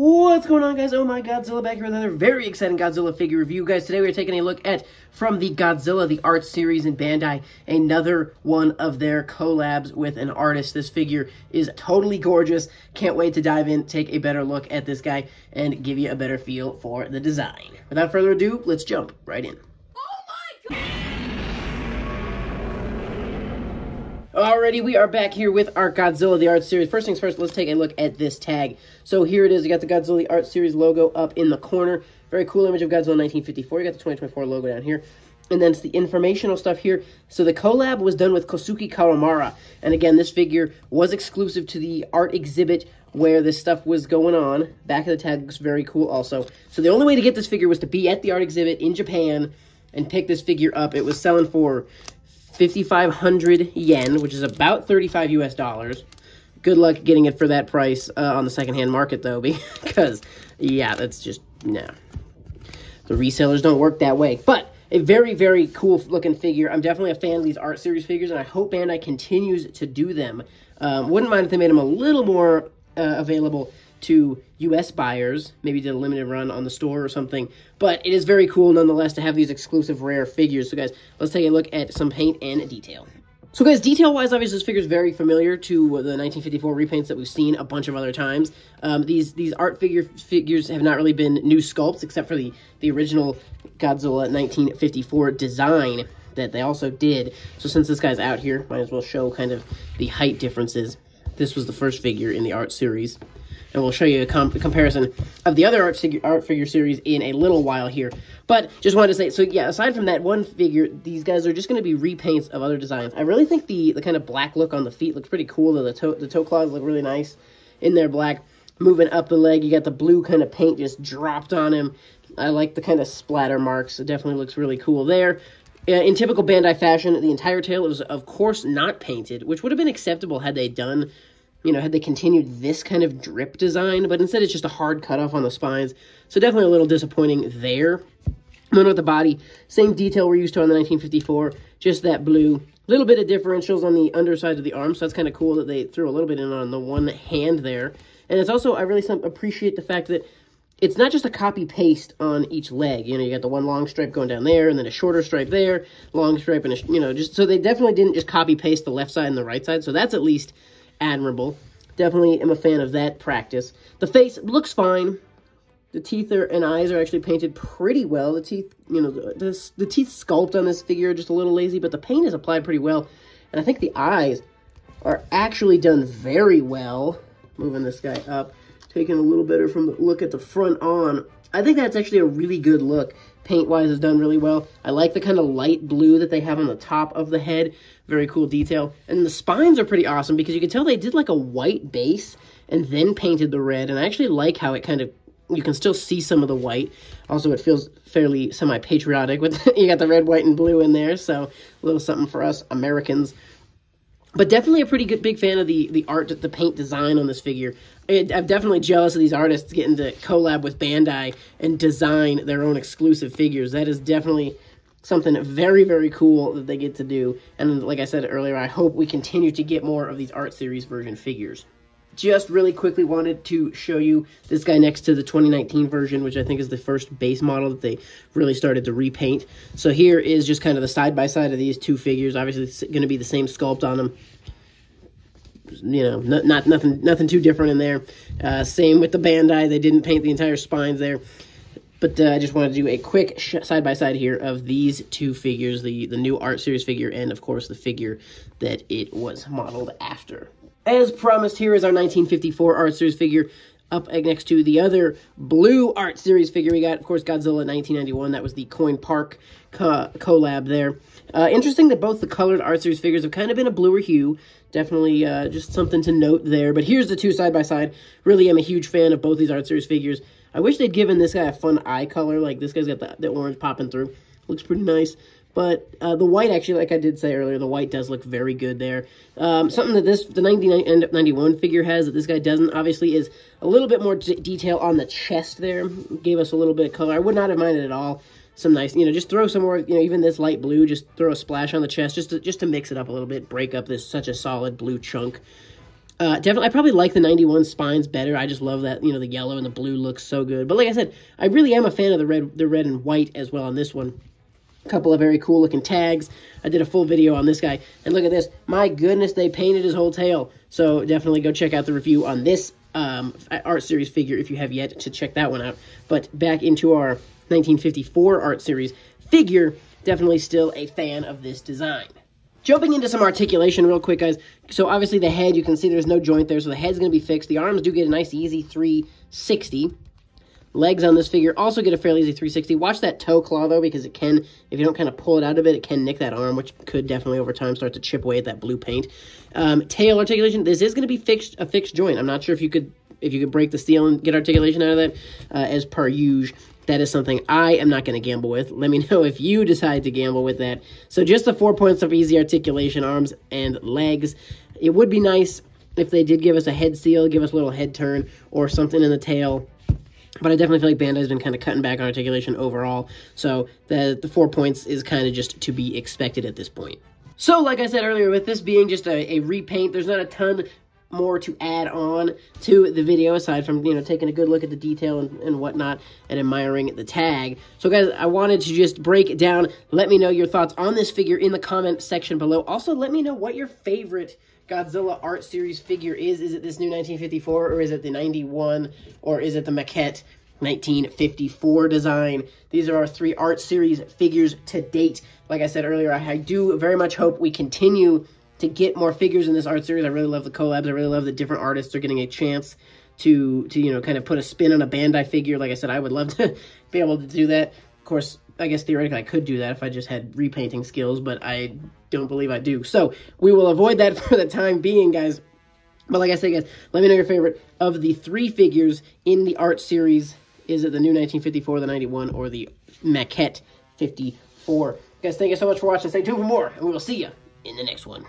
What's going on, guys? Oh my Godzilla, back here with another very exciting Godzilla figure review. Guys, today we're taking a look at, from the Godzilla The Art series in Bandai, another one of their collabs with an artist. This figure is totally gorgeous. Can't wait to dive in, take a better look at this guy, and give you a better feel for the design. Without further ado, let's jump right in. Alrighty, we are back here with our Godzilla The Art series. First things first, let's take a look at this tag. So here it is. You got the Godzilla The Art series logo up in the corner. Very cool image of Godzilla 1954. You got the 2024 logo down here. And then it's the informational stuff here. So the collab was done with Kosuke Kawamura. And again, this figure was exclusive to the art exhibit where this stuff was going on. Back of the tag looks very cool also. So the only way to get this figure was to be at the art exhibit in Japan and pick this figure up. It was selling for 5,500 yen, which is about 35 US dollars. Good luck getting it for that price on the secondhand market, though, because, yeah, that's just, no. The resellers don't work that way. But a very, very cool-looking figure. I'm definitely a fan of these art series figures, and I hope Bandai continues to do them. Wouldn't mind if they made them a little more available to US buyers, maybe did a limited run on the store or something, but it is very cool nonetheless to have these exclusive rare figures. So guys, let's take a look at some paint and detail. So guys, detail-wise, obviously this figure is very familiar to the 1954 repaints that we've seen a bunch of other times. These art figures have not really been new sculpts, except for the original Godzilla 1954 design that they also did. So since this guy's out here, might as well show kind of the height differences. This was the first figure in the art series. And we'll show you a comparison of the other art figure series in a little while here. But just wanted to say, so yeah, aside from that one figure, these guys are just going to be repaints of other designs. I really think the kind of black look on the feet looks pretty cool. The toe claws look really nice in there black. Moving up the leg, you got the blue kind of paint just dropped on him. I like the kind of splatter marks. It definitely looks really cool there. In typical Bandai fashion, the entire tail was, of course, not painted, which would have been acceptable had they done... had they continued this kind of drip design, but instead it's just a hard cutoff on the spines. So definitely a little disappointing there. Moving with the body, same detail we're used to on the 1954, just that blue. A little bit of differentials on the underside of the arm, so that's kind of cool that they threw a little bit in on the one hand there. And it's also, I really appreciate the fact that it's not just a copy-paste on each leg. You got the one long stripe going down there, and then a shorter stripe there, long stripe, and just so they definitely didn't just copy-paste the left side and the right side, so that's at least admirable. Definitely am a fan of that practice. The face looks fine. The teeth and eyes are actually painted pretty well. The teeth, the teeth sculpt on this figure are just a little lazy, but the paint is applied pretty well. And I think the eyes are actually done very well. Moving this guy up, taking a little better from the look at the front on. I think that's actually a really good look. Paint-wise is done really well. I like the kind of light blue that they have on the top of the head. Very cool detail. And the spines are pretty awesome because you can tell they did like a white base and then painted the red. And I actually like how it kind of, you can still see some of the white. Also, it feels fairly semi-patriotic with, you got the red, white, and blue in there. So a little something for us Americans. But definitely a pretty good big fan of the art, the paint design on this figure. I'm definitely jealous of these artists getting to collab with Bandai and design their own exclusive figures. That is definitely something very, very cool that they get to do. And like I said earlier, I hope we continue to get more of these art series version figures. Just really quickly wanted to show you this guy next to the 2019 version, which I think is the first base model that they really started to repaint. So here is just kind of the side-by-side of these two figures. Obviously, it's going to be the same sculpt on them. Nothing too different in there. Same with the Bandai. They didn't paint the entire spines there. But I just wanted to do a quick side-by-side here of these two figures, the new art series figure and, of course, the figure that it was modeled after. As promised, here is our 1954 art series figure up next to the other blue art series figure we got. Of course, Godzilla 1991. That was the Coin Park collab there. Interesting that both the colored art series figures have kind of been a bluer hue. Definitely just something to note there. But here's the two side-by-side. Really am a huge fan of both these art series figures. I wish they'd given this guy a fun eye color. Like, this guy's got the orange popping through. Looks pretty nice. But the white, actually, like I did say earlier, the white does look very good there. Something that the 1991 figure has that this guy doesn't, obviously, is a little bit more detail on the chest there. Gave us a little bit of color. I would not have minded at all. Some nice, just throw some more, even this light blue, just throw a splash on the chest just to mix it up a little bit, break up this such a solid blue chunk. Definitely, I probably like the 91 spines better. I just love that, you know, the yellow and the blue looks so good. But like I said, I really am a fan of the red and white as well on this one. A couple of very cool looking tags. I did a full video on this guy. And look at this. My goodness, they painted his whole tail. So definitely go check out the review on this art series figure if you have yet to check that one out. But back into our 1954 art series figure, definitely still a fan of this design. Jumping into some articulation real quick, guys. So obviously the head, you can see there's no joint there, so the head's going to be fixed. The arms do get a nice easy 360. Legs on this figure also get a fairly easy 360. Watch that toe claw, though, because it can, if you don't kind of pull it out of it, it can nick that arm, which could definitely over time start to chip away at that blue paint. Tail articulation, this is going to be a fixed joint. I'm not sure if you could break the steel and get articulation out of that, as per usual. That is something I am not going to gamble with. Let me know if you decide to gamble with that. So just the 4 points of easy articulation, arms and legs. It would be nice if they did give us a head seal, give us a little head turn, or something in the tail. But I definitely feel like Bandai's been kind of cutting back on articulation overall. So the 4 points is kind of just to be expected at this point. So like I said earlier, with this being just a repaint, there's not a ton more to add on to the video aside from, you know, taking a good look at the detail and whatnot and admiring the tag. So guys, I wanted to just break it down. Let me know your thoughts on this figure in the comment section below. Also, let me know what your favorite Godzilla art series figure is. Is it this new 1954, or is it the 91, or is it the maquette 1954 design? These are our 3 art series figures to date. Like I said earlier, I do very much hope we continue to get more figures in this art series. I really love the collabs. I really love the different artists are getting a chance to you know, kind of put a spin on a Bandai figure. Like I said, I would love to be able to do that. Of course, I guess theoretically I could do that if I just had repainting skills, but I don't believe I do. So we will avoid that for the time being, guys. But like I said, guys, let me know your favorite of the 3 figures in the art series. Is it the new 1954, the 91, or the maquette 54? Guys, thank you so much for watching. Stay tuned for more, and we will see you in the next one.